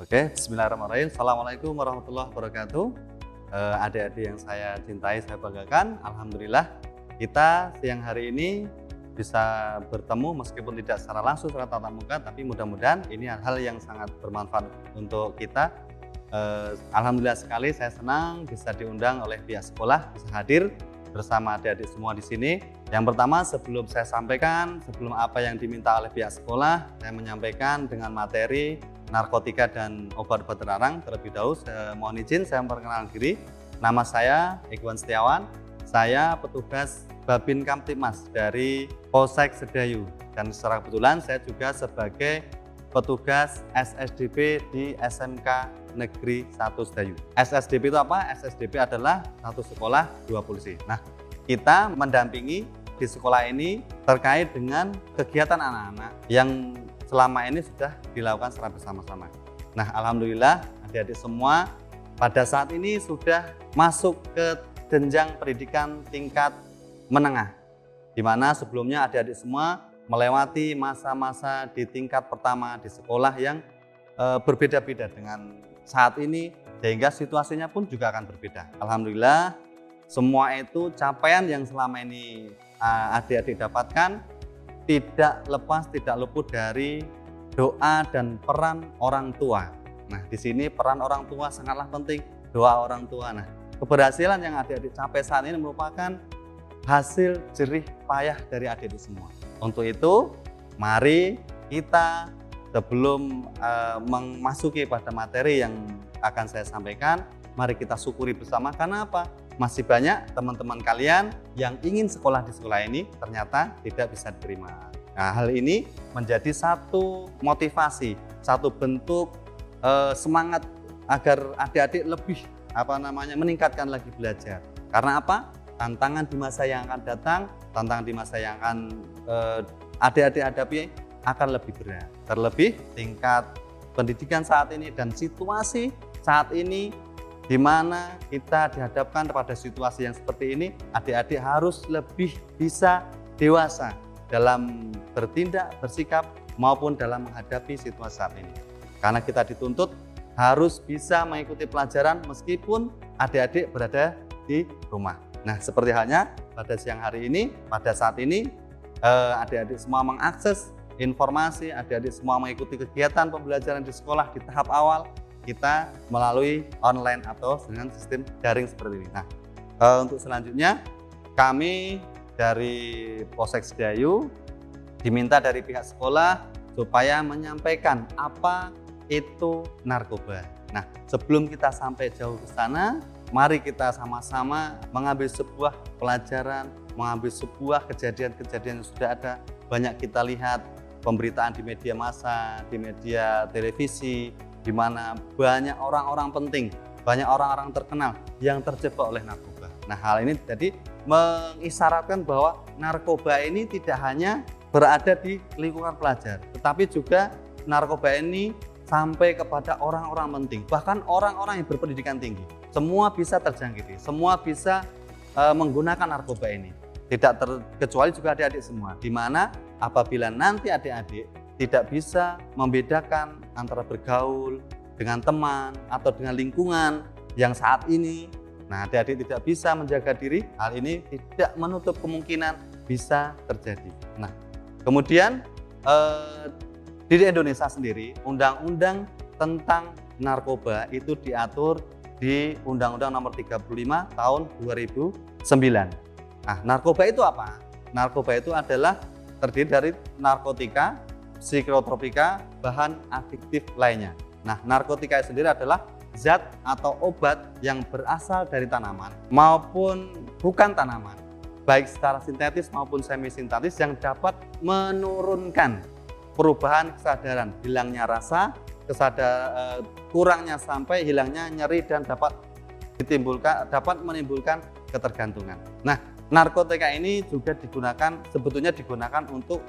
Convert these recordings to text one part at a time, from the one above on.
Oke, bismillahirrahmanirrahim. Assalamualaikum warahmatullahi wabarakatuh. Adik-adik yang saya cintai, saya banggakan. Alhamdulillah kita siang hari ini bisa bertemu meskipun tidak secara langsung secara tatap muka, tapi mudah-mudahan ini hal yang sangat bermanfaat untuk kita. Alhamdulillah sekali saya senang bisa diundang oleh pihak sekolah, bisa hadir bersama adik-adik semua di sini. Yang pertama, sebelum saya sampaikan, sebelum apa yang diminta oleh pihak sekolah, saya menyampaikan dengan materi narkotika dan obat-obat terlarang. Terlebih dahulu, mohon izin saya memperkenalkan diri. Nama saya Ikhwan Setiawan, saya petugas Babin Kamtipmas dari Polsek Sedayu. Dan secara kebetulan saya juga sebagai petugas SSDP di SMK Negeri 1 Sedayu. SSDP itu apa? SSDP adalah satu sekolah dua polisi. Nah, kita mendampingi di sekolah ini terkait dengan kegiatan anak-anak yang selama ini sudah dilakukan secara bersama-sama. Nah, alhamdulillah adik-adik semua pada saat ini sudah masuk ke jenjang pendidikan tingkat menengah, di mana sebelumnya adik-adik semua melewati masa-masa di tingkat pertama di sekolah yang berbeda-beda dengan saat ini, sehingga situasinya pun juga akan berbeda. Alhamdulillah semua itu capaian yang selama ini adik-adik dapatkan tidak lepas, tidak luput dari doa dan peran orang tua. Nah, di sini peran orang tua sangatlah penting, doa orang tua. Nah, keberhasilan yang adik-adik capai saat ini merupakan hasil jerih payah dari adik-adik semua. Untuk itu, mari kita sebelum memasuki pada materi yang akan saya sampaikan, mari kita syukuri bersama. Karena apa? Masih banyak teman-teman kalian yang ingin sekolah di sekolah ini ternyata tidak bisa diterima. Nah, hal ini menjadi satu motivasi, satu bentuk semangat agar adik-adik lebih meningkatkan lagi belajar. Karena apa? Tantangan di masa yang akan datang, tantangan di masa yang akan adik-adik hadapi akan lebih berat. Terlebih tingkat pendidikan saat ini dan situasi saat ini di mana kita dihadapkan pada situasi yang seperti ini, adik-adik harus lebih bisa dewasa dalam bertindak, bersikap maupun dalam menghadapi situasi saat ini. Karena kita dituntut harus bisa mengikuti pelajaran meskipun adik-adik berada di rumah. Nah, seperti halnya pada siang hari ini, pada saat ini adik-adik semua mengakses informasi, adik-adik semua mengikuti kegiatan pembelajaran di sekolah di tahap awal kita melalui online atau dengan sistem daring seperti ini. Nah, untuk selanjutnya kami dari Polsek Sedayu diminta dari pihak sekolah supaya menyampaikan apa itu narkoba. Nah, sebelum kita sampai jauh ke sana, mari kita sama-sama mengambil sebuah pelajaran, mengambil sebuah kejadian-kejadian yang sudah ada. Banyak kita lihat pemberitaan di media massa, di media televisi, di mana banyak orang-orang penting, banyak orang-orang terkenal yang terjebak oleh narkoba. Nah, hal ini jadi mengisyaratkan bahwa narkoba ini tidak hanya berada di lingkungan pelajar, tetapi juga narkoba ini sampai kepada orang-orang penting, bahkan orang-orang yang berpendidikan tinggi. Semua bisa terjangkiti, semua bisa menggunakan narkoba ini. Tidak terkecuali juga adik-adik semua, di mana apabila nanti adik-adik tidak bisa membedakan antara bergaul dengan teman atau dengan lingkungan yang saat ini, nah adik-adik tidak bisa menjaga diri, hal ini tidak menutup kemungkinan bisa terjadi. Nah, kemudian di Indonesia sendiri, undang-undang tentang narkoba itu diatur di Undang-Undang Nomor 35 Tahun 2009. Nah, narkoba itu apa? Narkoba itu adalah terdiri dari narkotika, psikotropika, bahan adiktif lainnya. Nah, narkotika sendiri adalah zat atau obat yang berasal dari tanaman maupun bukan tanaman, baik secara sintetis maupun semi-sintetis yang dapat menurunkan perubahan kesadaran, hilangnya rasa, kurangnya sampai hilangnya nyeri dan dapat menimbulkan ketergantungan. Nah, narkotika ini juga sebetulnya digunakan untuk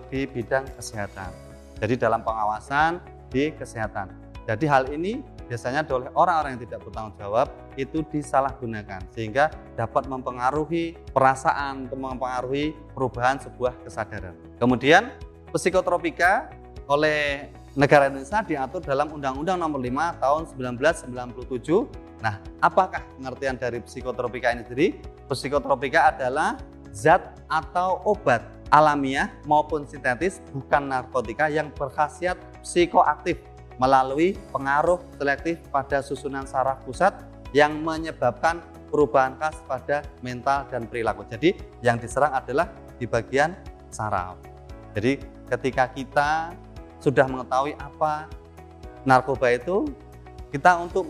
di bidang kesehatan. Jadi dalam pengawasan di kesehatan. Jadi hal ini biasanya oleh orang-orang yang tidak bertanggung jawab itu disalahgunakan sehingga dapat mempengaruhi perasaan, mempengaruhi perubahan sebuah kesadaran. Kemudian psikotropika oleh negara Indonesia diatur dalam Undang-Undang Nomor 5 Tahun 1997. Nah, apakah pengertian dari psikotropika ini sendiri? Psikotropika adalah zat atau obat alamiah maupun sintetis, bukan narkotika, yang berkhasiat psikoaktif melalui pengaruh selektif pada susunan saraf pusat yang menyebabkan perubahan khas pada mental dan perilaku. Jadi yang diserang adalah di bagian saraf. Jadi ketika kita sudah mengetahui apa narkoba itu, kita untuk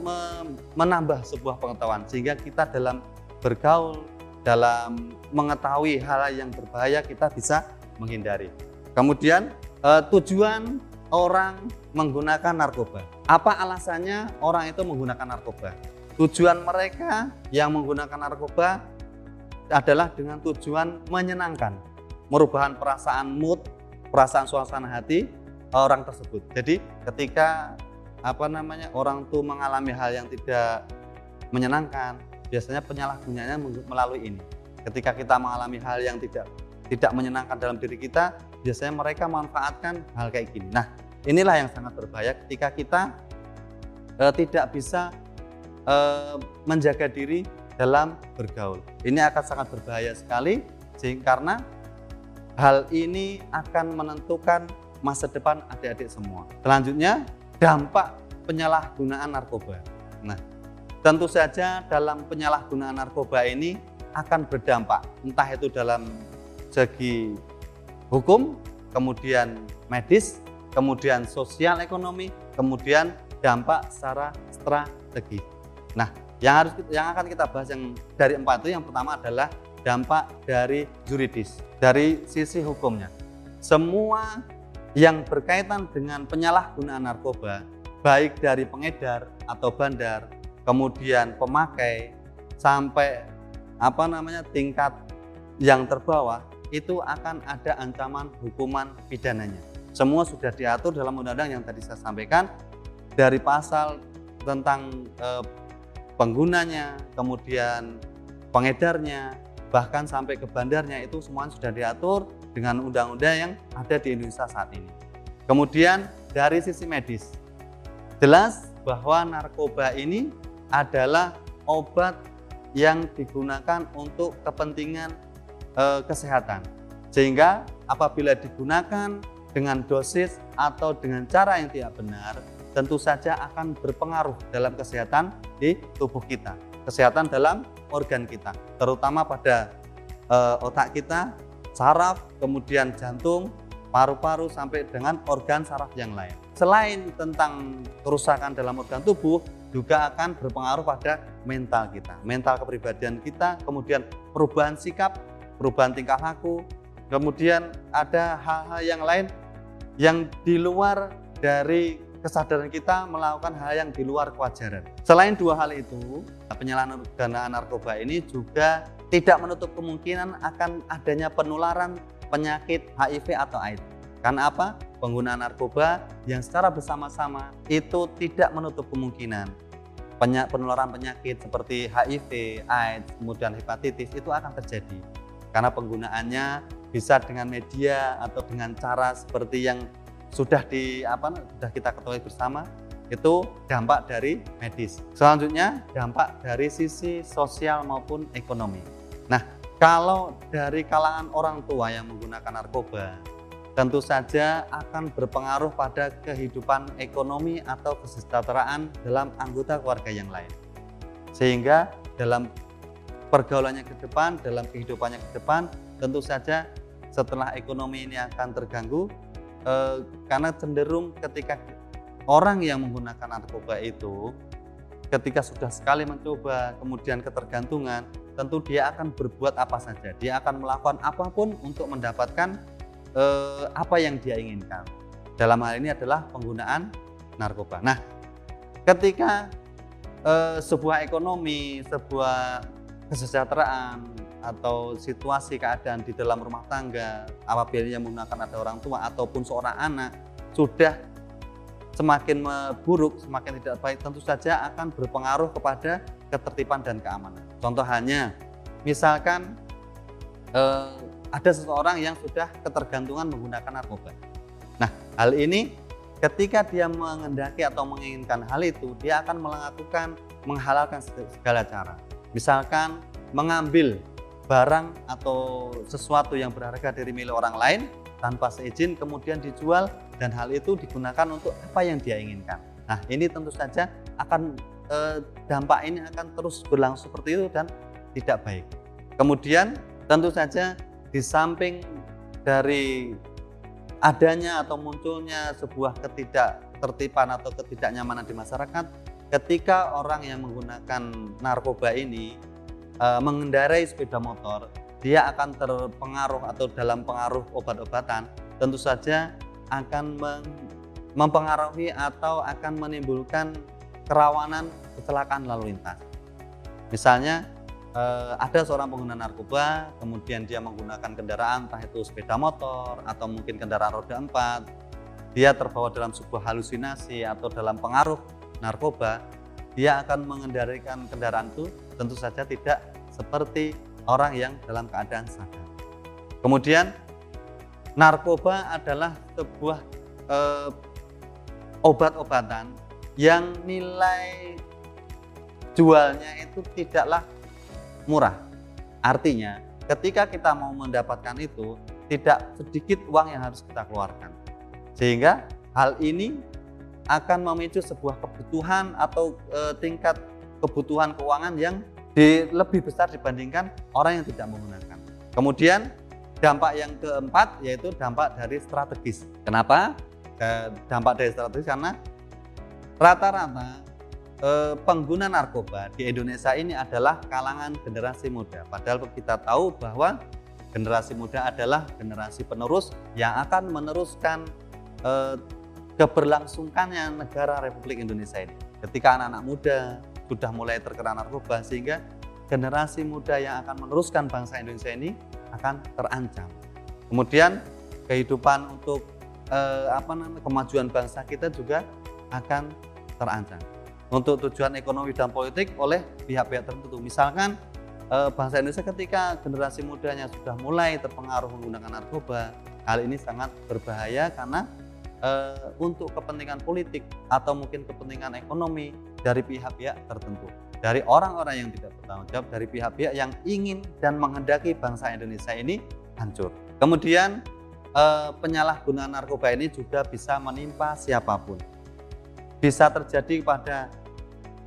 menambah sebuah pengetahuan sehingga kita dalam bergaul, dalam mengetahui hal yang berbahaya, kita bisa menghindari. Kemudian tujuan orang menggunakan narkoba. Apa alasannya orang itu menggunakan narkoba? Tujuan mereka yang menggunakan narkoba adalah dengan tujuan menyenangkan, merubah perasaan mood, perasaan suasana hati orang tersebut. Jadi ketika orang itu mengalami hal yang tidak menyenangkan, biasanya penyalahgunanya melalui ini. Ketika kita mengalami hal yang tidak menyenangkan dalam diri kita, biasanya mereka manfaatkan hal kayak gini. Nah, inilah yang sangat berbahaya ketika kita tidak bisa menjaga diri dalam bergaul. Ini akan sangat berbahaya sekali, karena hal ini akan menentukan masa depan adik-adik semua. Selanjutnya, dampak penyalahgunaan narkoba. Nah, tentu saja dalam penyalahgunaan narkoba ini akan berdampak, entah itu dalam segi hukum, kemudian medis, kemudian sosial ekonomi, kemudian dampak secara strategis. Nah, yang akan kita bahas yang dari 4 itu, yang pertama adalah dampak dari yuridis, dari sisi hukumnya. Semua yang berkaitan dengan penyalahgunaan narkoba, baik dari pengedar atau bandar, kemudian pemakai, sampai tingkat yang terbawah, itu akan ada ancaman hukuman pidananya. Semua sudah diatur dalam undang-undang yang tadi saya sampaikan, dari pasal tentang penggunanya, kemudian pengedarnya, bahkan sampai ke bandarnya, itu semuanya sudah diatur dengan undang-undang yang ada di Indonesia saat ini. Kemudian dari sisi medis, jelas bahwa narkoba ini adalah obat yang digunakan untuk kepentingan kesehatan, sehingga apabila digunakan dengan dosis atau dengan cara yang tidak benar, tentu saja akan berpengaruh dalam kesehatan di tubuh kita, kesehatan dalam organ kita, terutama pada otak kita, saraf, kemudian jantung, paru-paru, sampai dengan organ saraf yang lain. Selain tentang kerusakan dalam organ tubuh, juga akan berpengaruh pada mental kita, mental kepribadian kita, kemudian perubahan sikap, perubahan tingkah laku, kemudian ada hal-hal yang lain yang di luar dari kesadaran kita, melakukan hal yang di luar kewajaran. Selain dua hal itu, penyalahgunaan narkoba ini juga tidak menutup kemungkinan akan adanya penularan penyakit HIV atau AIDS. Karena apa? Penggunaan narkoba yang secara bersama-sama itu tidak menutup kemungkinan penularan penyakit seperti HIV, AIDS, kemudian hepatitis itu akan terjadi. Karena penggunaannya bisa dengan media atau dengan cara seperti yang sudah kita ketahui bersama, itu dampak dari medis. Selanjutnya, dampak dari sisi sosial maupun ekonomi. Nah, kalau dari kalangan orang tua yang menggunakan narkoba, tentu saja akan berpengaruh pada kehidupan ekonomi atau kesejahteraan dalam anggota keluarga yang lain. Sehingga dalam pergaulannya ke depan, dalam kehidupannya ke depan, tentu saja setelah ekonomi ini akan terganggu, karena cenderung ketika orang yang menggunakan narkoba itu, ketika sudah sekali mencoba, kemudian ketergantungan, tentu dia akan berbuat apa saja. Dia akan melakukan apapun untuk mendapatkan apa yang dia inginkan. Dalam hal ini adalah penggunaan narkoba. Nah, ketika sebuah ekonomi, sebuah kesejahteraan atau situasi keadaan di dalam rumah tangga, apabila yang menggunakan ada orang tua ataupun seorang anak, sudah semakin buruk, semakin tidak baik, tentu saja akan berpengaruh kepada ketertiban dan keamanan. Contohnya, misalkan ada seseorang yang sudah ketergantungan menggunakan narkoba. Nah, hal ini ketika dia mengendaki atau menginginkan hal itu, dia akan menghalalkan segala cara. Misalkan mengambil barang atau sesuatu yang berharga dari milik orang lain tanpa seizin, kemudian dijual, dan hal itu digunakan untuk apa yang dia inginkan. Nah, ini tentu saja akan dampak ini akan terus berlangsung seperti itu dan tidak baik. Kemudian tentu saja di samping dari adanya atau munculnya sebuah ketidaktertiban atau ketidaknyamanan di masyarakat, ketika orang yang menggunakan narkoba ini mengendarai sepeda motor, dia akan terpengaruh atau dalam pengaruh obat-obatan, tentu saja akan mempengaruhi atau akan menimbulkan kerawanan kecelakaan lalu lintas. Misalnya ada seorang pengguna narkoba, kemudian dia menggunakan kendaraan, entah itu sepeda motor atau mungkin kendaraan roda 4, dia terbawa dalam sebuah halusinasi atau dalam pengaruh narkoba, dia akan mengendalikan kendaraan itu tentu saja tidak seperti orang yang dalam keadaan sadar. Kemudian narkoba adalah sebuah obat-obatan yang nilai jualnya itu tidaklah murah. Artinya ketika kita mau mendapatkan itu, tidak sedikit uang yang harus kita keluarkan, sehingga hal ini akan memicu sebuah kebutuhan atau tingkat kebutuhan keuangan yang lebih besar dibandingkan orang yang tidak menggunakan. Kemudian dampak yang keempat yaitu dampak dari strategis. Kenapa dampak dari strategis? Karena rata-rata pengguna narkoba di Indonesia ini adalah kalangan generasi muda. Padahal kita tahu bahwa generasi muda adalah generasi penerus yang akan meneruskan keberlangsungannya negara Republik Indonesia ini. Ketika anak-anak muda sudah mulai terkena narkoba, sehingga generasi muda yang akan meneruskan bangsa Indonesia ini akan terancam. Kemudian kehidupan untuk kemajuan bangsa kita juga akan terancam untuk tujuan ekonomi dan politik oleh pihak-pihak tertentu. Misalkan bangsa Indonesia ketika generasi mudanya sudah mulai terpengaruh menggunakan narkoba, hal ini sangat berbahaya karena untuk kepentingan politik atau mungkin kepentingan ekonomi dari pihak-pihak tertentu, dari orang-orang yang tidak bertanggung jawab, dari pihak-pihak yang ingin dan menghendaki bangsa Indonesia ini hancur. Kemudian penyalahgunaan narkoba ini juga bisa menimpa siapapun. Bisa terjadi pada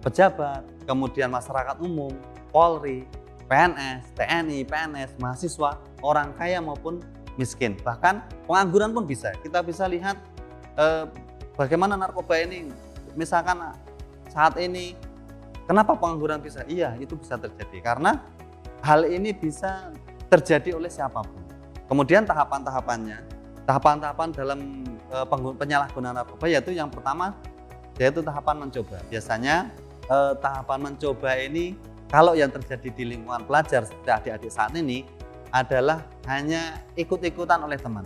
pejabat, kemudian masyarakat umum, Polri, PNS, TNI, PNS, mahasiswa, orang kaya maupun miskin. Bahkan pengangguran pun bisa. Kita bisa lihat bagaimana narkoba ini, misalkan saat ini, kenapa pengangguran bisa? Iya, itu bisa terjadi karena hal ini bisa terjadi oleh siapapun. Kemudian tahapan-tahapannya, tahapan-tahapan dalam penyalahgunaan narkoba yaitu yang pertama yaitu tahapan mencoba. Biasanya tahapan mencoba ini kalau yang terjadi di lingkungan pelajar seperti adik-adik saat ini adalah hanya ikut-ikutan oleh teman,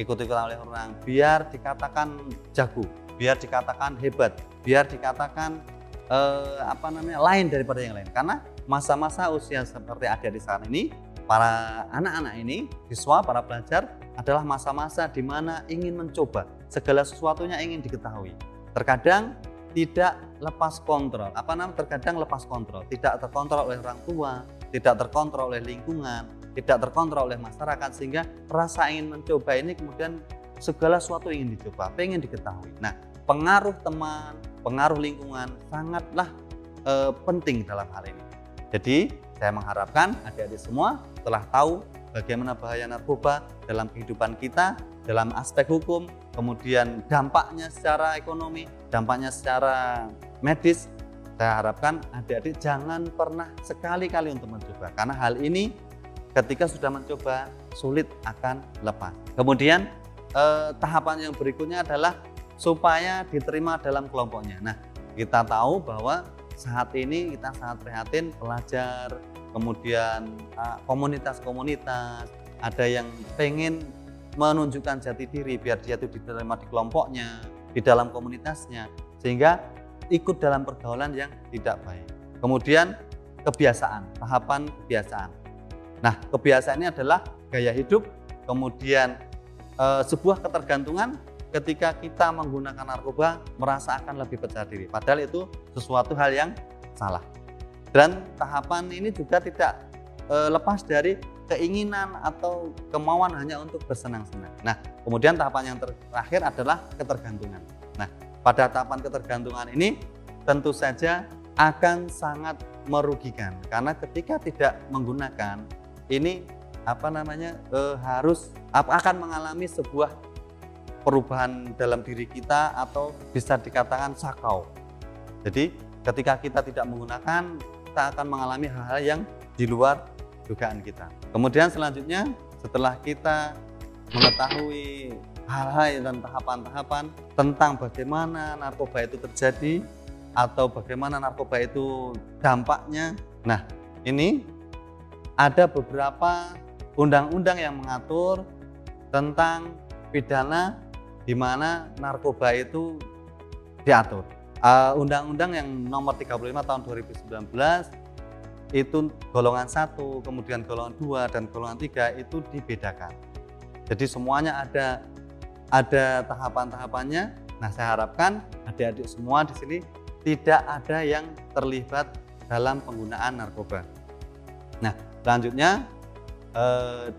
ikut-ikutan oleh orang, biar dikatakan jago, biar dikatakan hebat, biar dikatakan lain daripada yang lain. Karena masa-masa usia seperti adik-adik saat ini, para anak-anak ini, siswa, para pelajar adalah masa-masa di mana ingin mencoba segala sesuatunya, ingin diketahui. Terkadang tidak lepas kontrol, terkadang lepas kontrol, tidak terkontrol oleh orang tua, tidak terkontrol oleh lingkungan, tidak terkontrol oleh masyarakat, sehingga rasa ingin mencoba ini kemudian segala sesuatu ingin dicoba, pengen diketahui. Nah, pengaruh teman, pengaruh lingkungan sangatlah penting dalam hal ini. Jadi saya mengharapkan adik-adik semua telah tahu bagaimana bahaya narkoba dalam kehidupan kita, dalam aspek hukum, kemudian dampaknya secara ekonomi, dampaknya secara medis. Saya harapkan adik-adik jangan pernah sekali-kali untuk mencoba, karena hal ini ketika sudah mencoba sulit akan lepas. Kemudian tahapan yang berikutnya adalah supaya diterima dalam kelompoknya. Nah, kita tahu bahwa saat ini kita sangat prihatin pelajar, kemudian komunitas-komunitas, ada yang pengen menunjukkan jati diri biar dia itu diterima di kelompoknya, di dalam komunitasnya, sehingga ikut dalam pergaulan yang tidak baik. Kemudian kebiasaan, tahapan kebiasaan. Nah, kebiasaan ini adalah gaya hidup, kemudian sebuah ketergantungan ketika kita menggunakan narkoba merasa akan lebih percaya diri. Padahal itu sesuatu hal yang salah. Dan tahapan ini juga tidak lepas dari keinginan atau kemauan hanya untuk bersenang-senang. Nah, kemudian tahapan yang terakhir adalah ketergantungan. Nah, pada tahapan ketergantungan ini tentu saja akan sangat merugikan karena ketika tidak menggunakan ini akan mengalami sebuah perubahan dalam diri kita atau bisa dikatakan sakau. Jadi ketika kita tidak menggunakan, kita akan mengalami hal-hal yang di luar dugaan kita. Kemudian selanjutnya setelah kita mengetahui hal-hal dan tahapan-tahapan tentang bagaimana narkoba itu terjadi atau bagaimana narkoba itu dampaknya. Nah, ini ada beberapa undang-undang yang mengatur tentang pidana di mana narkoba itu diatur. Undang-undang yang nomor 35 tahun 2019 itu golongan 1, kemudian golongan 2 dan golongan 3 itu dibedakan. Jadi semuanya ada tahapan-tahapannya. Nah, saya harapkan adik-adik semua di sini tidak ada yang terlibat dalam penggunaan narkoba. Nah, selanjutnya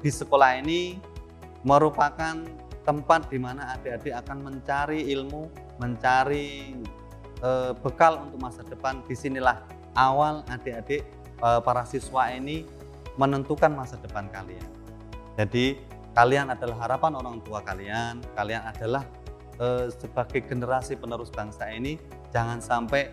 di sekolah ini merupakan tempat di mana adik-adik akan mencari ilmu, mencari bekal untuk masa depan. Disinilah awal adik-adik para siswa ini menentukan masa depan kalian. Jadi kalian adalah harapan orang tua kalian, kalian adalah sebagai generasi penerus bangsa ini, jangan sampai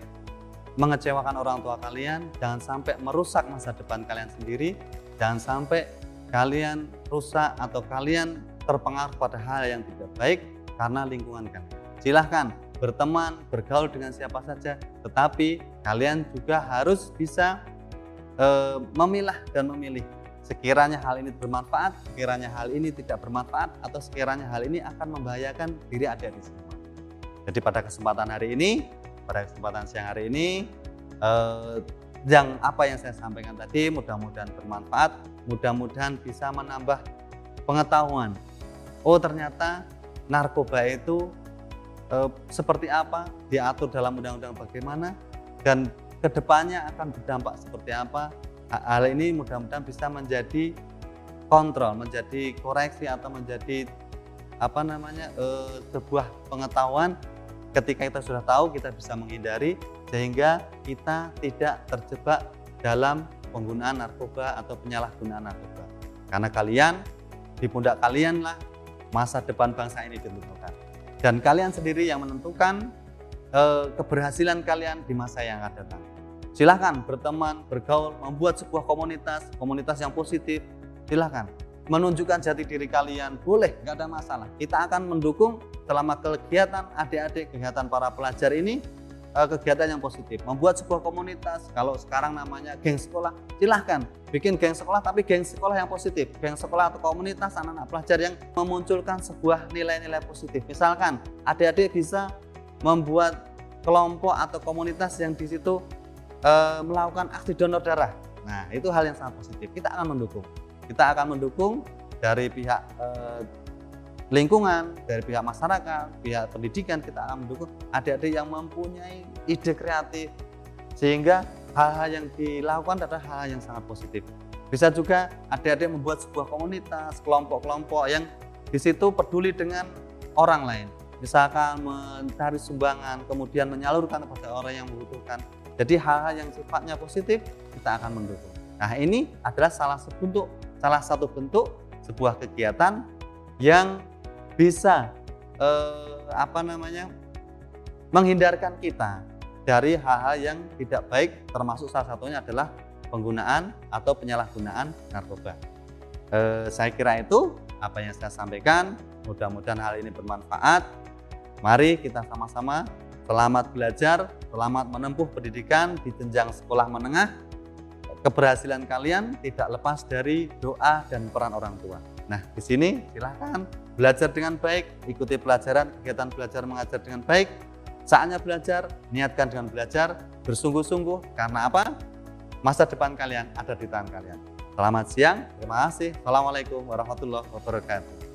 mengecewakan orang tua kalian, jangan sampai merusak masa depan kalian sendiri, jangan sampai kalian rusak atau kalian terpengaruh pada hal yang tidak baik karena lingkungan kalian. Silahkan berteman, bergaul dengan siapa saja, tetapi kalian juga harus bisa memilah dan memilih. Sekiranya hal ini bermanfaat, sekiranya hal ini tidak bermanfaat, atau sekiranya hal ini akan membahayakan diri adik-adik semua. Jadi pada kesempatan siang hari ini, apa yang saya sampaikan tadi mudah-mudahan bermanfaat, mudah-mudahan bisa menambah pengetahuan. Oh, ternyata narkoba itu seperti apa, diatur dalam undang-undang bagaimana, dan kedepannya akan berdampak seperti apa. Hal ini mudah-mudahan bisa menjadi kontrol, menjadi koreksi atau menjadi sebuah pengetahuan. Ketika kita sudah tahu, kita bisa menghindari sehingga kita tidak terjebak dalam penggunaan narkoba atau penyalahgunaan narkoba. Karena kalian, di pundak kalianlah masa depan bangsa ini ditentukan. Dan kalian sendiri yang menentukan keberhasilan kalian di masa yang akan datang. Silahkan berteman, bergaul, membuat sebuah komunitas yang positif. Silahkan menunjukkan jati diri kalian, boleh, nggak ada masalah. Kita akan mendukung selama kegiatan adik-adik, kegiatan para pelajar ini, kegiatan yang positif. Membuat sebuah komunitas, kalau sekarang namanya geng sekolah, silahkan bikin geng sekolah, tapi geng sekolah yang positif. Geng sekolah atau komunitas anak-anak pelajar yang memunculkan sebuah nilai-nilai positif. Misalkan adik-adik bisa membuat kelompok atau komunitas yang di situ melakukan aksi donor darah. Nah, itu hal yang sangat positif. Kita akan mendukung. Kita akan mendukung dari pihak lingkungan, dari pihak masyarakat, pihak pendidikan. Kita akan mendukung adik-adik yang mempunyai ide kreatif, sehingga hal-hal yang dilakukan adalah hal yang sangat positif. Bisa juga adik-adik membuat sebuah komunitas, kelompok-kelompok yang di situ peduli dengan orang lain. Misalkan mencari sumbangan, kemudian menyalurkan kepada orang yang membutuhkan. Jadi hal-hal yang sifatnya positif kita akan mendukung. Nah, ini adalah salah satu bentuk sebuah kegiatan yang bisa menghindarkan kita dari hal-hal yang tidak baik, termasuk salah satunya adalah penggunaan atau penyalahgunaan narkoba. Saya kira itu apa yang saya sampaikan. Mudah-mudahan hal ini bermanfaat. Mari kita sama-sama selamat belajar, selamat menempuh pendidikan di jenjang sekolah menengah. Keberhasilan kalian tidak lepas dari doa dan peran orang tua. Nah, di sini silahkan belajar dengan baik, ikuti pelajaran, kegiatan belajar mengajar dengan baik. Saatnya belajar, niatkan dengan belajar, bersungguh-sungguh. Karena apa? Masa depan kalian ada di tangan kalian. Selamat siang, terima kasih. Assalamualaikum warahmatullahi wabarakatuh.